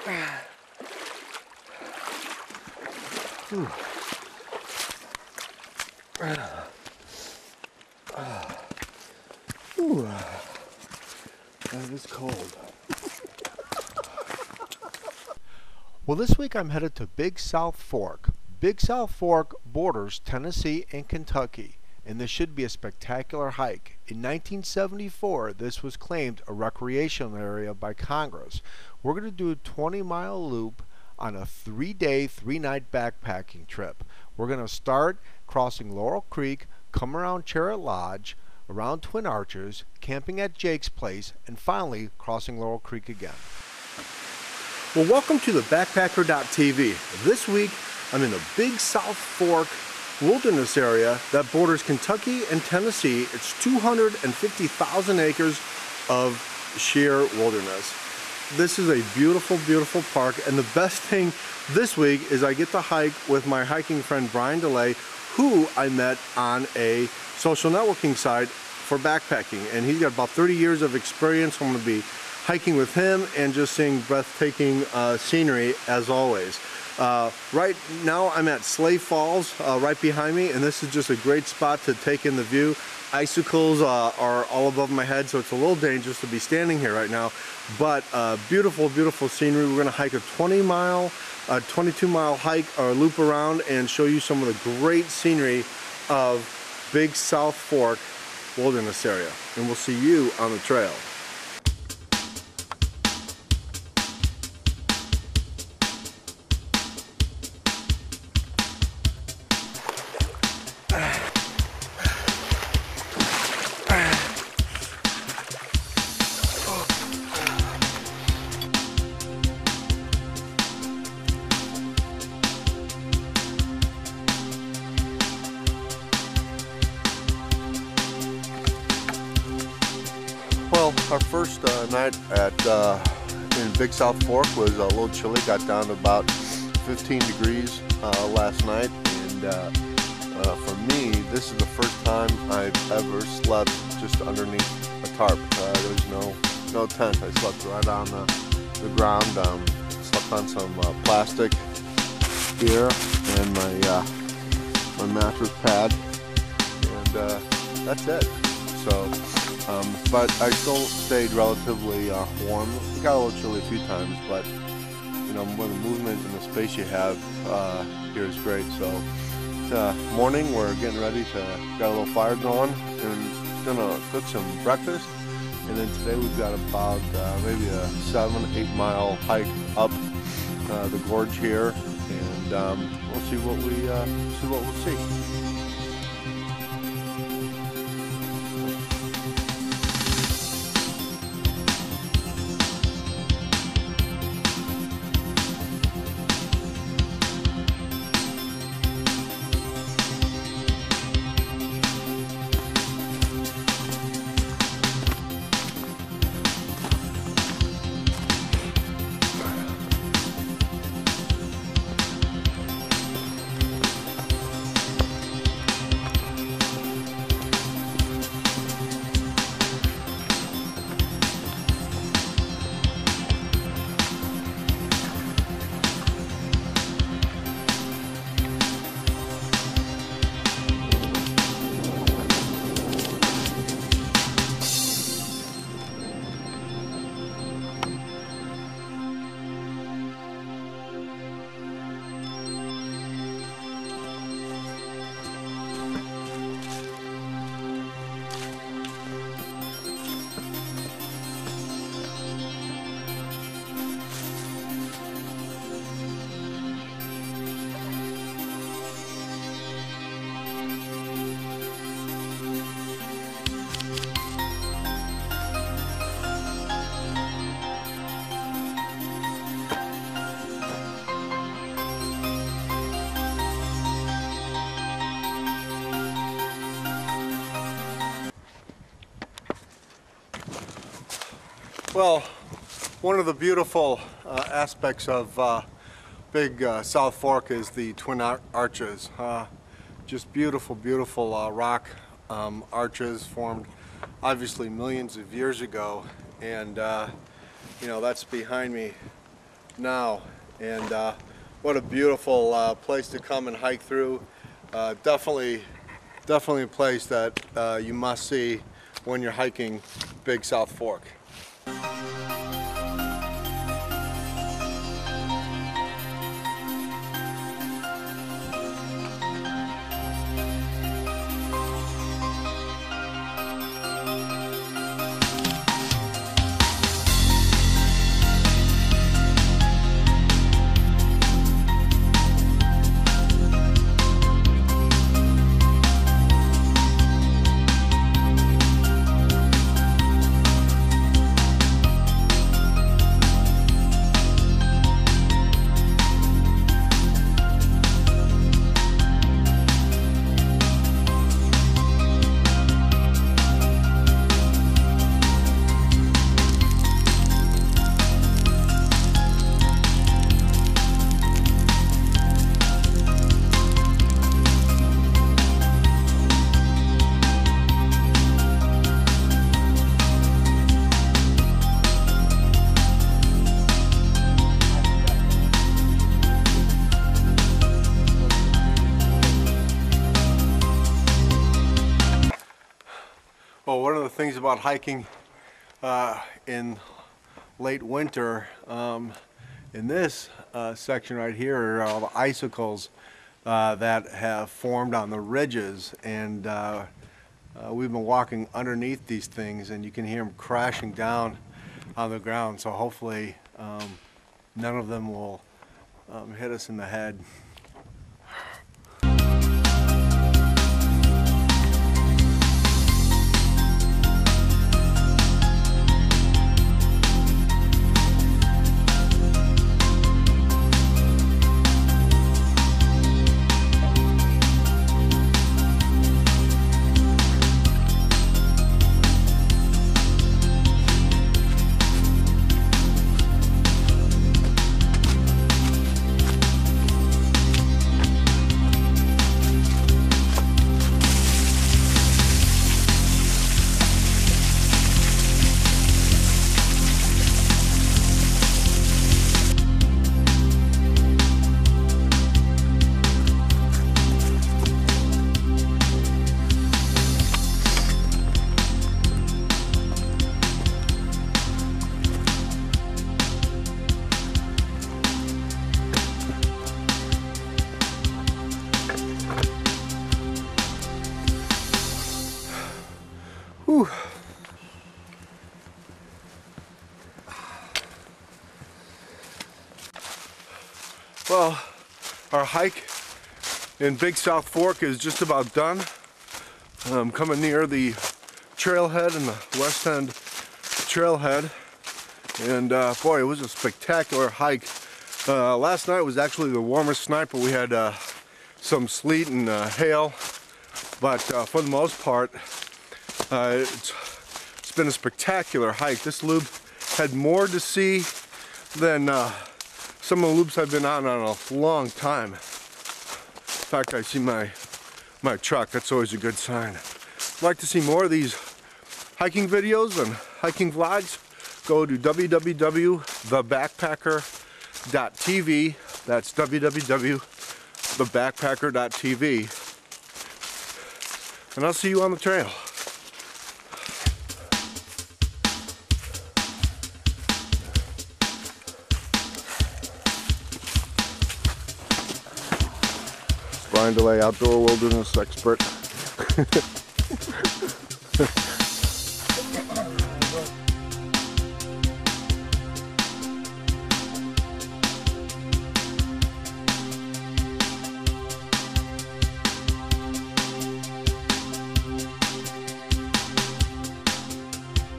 Ooh, that is cold. Well, this week I'm headed to Big South Fork. Big South Fork borders Tennessee and Kentucky, and this should be a spectacular hike. In 1974, this was claimed a recreational area by Congress. We're going to do a 20-mile loop on a 3-day, 3-night backpacking trip. We're going to start crossing Laurel Creek, come around Charrette Lodge, around Twin Arches, camping at Jake's place, and finally crossing Laurel Creek again. Well, welcome to the Backpacker.tv. This week, I'm in the Big South Fork wilderness area that borders Kentucky and Tennessee. It's 250,000 acres of sheer wilderness. This is a beautiful, beautiful park, and the best thing this week is I get to hike with my hiking friend Brian DeLay, who I met on a social networking site for backpacking, and he's got about 30 years of experience. I'm going to be hiking with him and just seeing breathtaking scenery as always. Right now I'm at Slave Falls right behind me, and this is just a great spot to take in the view. Icicles are all above my head, so it's a little dangerous to be standing here right now, but beautiful, beautiful scenery. We're going to hike a 22-mile hike or loop around and show you some of the great scenery of Big South Fork wilderness area, and we'll see you on the trail. Well, our first night in Big South Fork was a little chilly. Got down to about 15 degrees last night, and for me, this is the first time I've ever slept just underneath a tarp. There's no tent. I slept right on the ground. Slept on some plastic here and my mattress pad, and that's it. So. But I still stayed relatively warm. It got a little chilly a few times, but you know, when the movement and the space you have here is great. So it's morning. We're getting ready to got a little fire going and gonna cook some breakfast. And then today we've got about maybe a 7-8 mile hike up the gorge here, and we'll see what we'll see. Well, one of the beautiful aspects of Big South Fork is the Twin Arches. Just beautiful, beautiful rock arches formed obviously millions of years ago, and you know, that's behind me now, and what a beautiful place to come and hike through. Definitely a place that you must see when you're hiking Big South Fork. Well, one of the things about hiking in late winter, in this section right here are all the icicles that have formed on the ridges, and we've been walking underneath these things, and you can hear them crashing down on the ground. So hopefully none of them will hit us in the head. Whew. Well, our hike in Big South Fork is just about done. Coming near the trailhead and the West End trailhead, and boy, it was a spectacular hike. Last night was actually the warmest night, but we had some sleet and hail, but for the most part it's been a spectacular hike. This loop had more to see than some of the loops I've been on a long time. In fact, I see my truck. That's always a good sign. If you'd like to see more of these hiking videos and hiking vlogs, go to www.thebackpacker.tv. That's www.thebackpacker.tv. And I'll see you on the trail. Brian DeLay, outdoor wilderness expert.